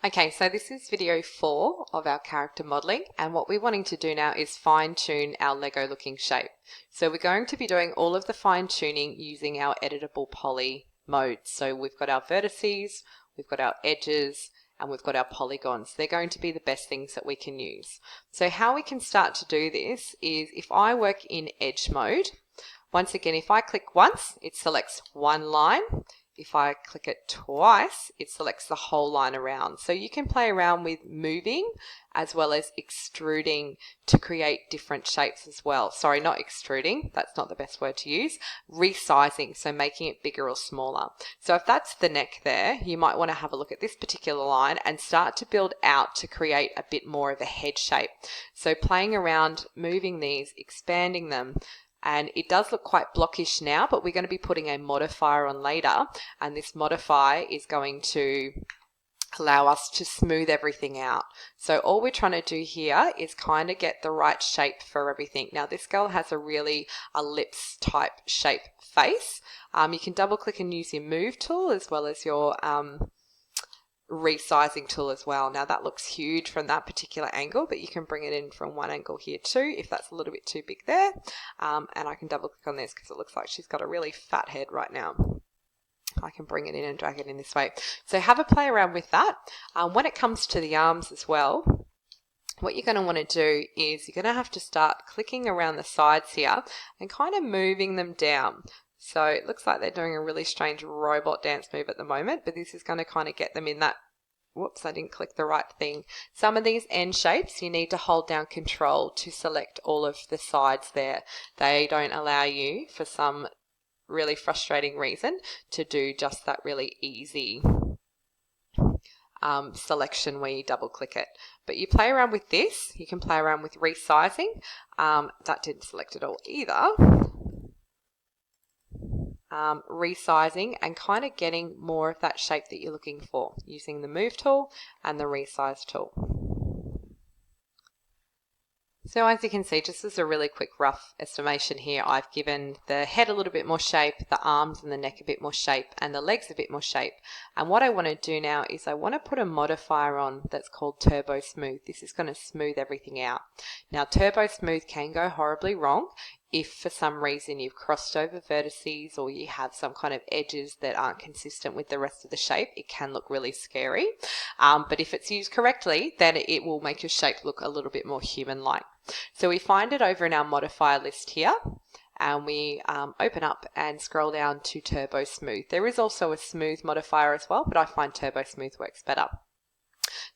Okay, so this is video 4 of our character modeling, and what we're wanting to do now is fine tune our Lego looking shape. So we're going to be doing all of the fine tuning using our editable poly mode. So we've got our vertices, we've got our edges, and we've got our polygons. They're going to be the best things that we can use. So how we can start to do this is if I work in edge mode, once again, if I click once, it selects one line. If I click it twice, it selects the whole line around. So you can play around with moving as well as extruding to create different shapes as well. Sorry, not extruding, that's not the best word to use. Resizing, so making it bigger or smaller. So if that's the neck there, you might want to have a look at this particular line and start to build out to create a bit more of a head shape. So playing around, moving these, expanding them. And it does look quite blockish now, but we're going to be putting a modifier on later, and this modifier is going to allow us to smooth everything out. So all we're trying to do here is kind of get the right shape for everything. Now this girl has a really ellipse type shape face. You can double click and use your move tool as well as your resizing tool as well. Now that looks huge from that particular angle, but you can bring it in from one angle here too if that's a little bit too big there. And I can double click on this because it looks like she's got a really fat head right now. I can bring it in and drag it in this way. So have a play around with that. When it comes to the arms as well, what you're going to want to do is you're going to have to start clicking around the sides here and kind of moving them down. So it looks like they're doing a really strange robot dance move at the moment, but this is going to kind of get them in that, whoops, I didn't click the right thing. Some of these end shapes, you need to hold down control to select all of the sides there. They don't allow you, for some really frustrating reason, to do just that really easy selection where you double click it. But you play around with this, you can play around with resizing. That didn't select it all either. Resizing and kind of getting more of that shape that you're looking for using the move tool and the resize tool. So as you can see, just as a really quick rough estimation here, I've given the head a little bit more shape, the arms and the neck a bit more shape, and the legs a bit more shape. And what I want to do now is I want to put a modifier on that's called Turbo Smooth. This is going to smooth everything out. Now Turbo Smooth can go horribly wrong if for some reason you've crossed over vertices or you have some kind of edges that aren't consistent with the rest of the shape. It can look really scary. But if it's used correctly, then it will make your shape look a little bit more human-like. So we find it over in our modifier list here, and we open up and scroll down to Turbo Smooth. There is also a smooth modifier as well, but I find Turbo Smooth works better.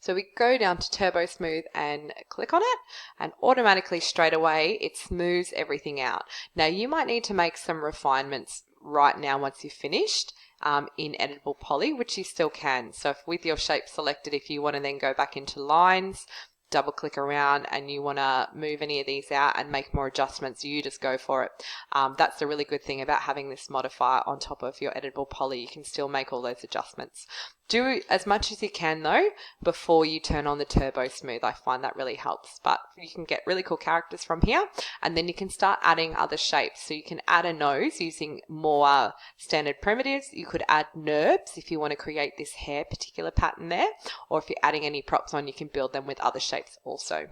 So we go down to Turbo Smooth and click on it, and automatically straight away it smooths everything out. Now you might need to make some refinements right now once you've finished in editable poly, which you still can. So if with your shape selected, if you want to then go back into lines, double click around and you want to move any of these out and make more adjustments, you just go for it. That's the really good thing about having this modifier on top of your editable poly. You can still make all those adjustments. Do as much as you can though before you turn on the Turbo Smooth. I find that really helps, but you can get really cool characters from here, and then you can start adding other shapes. So you can add a nose using more standard primitives. You could add NURBS if you want to create this hair particular pattern there, or if you're adding any props on, you can build them with other shapes also.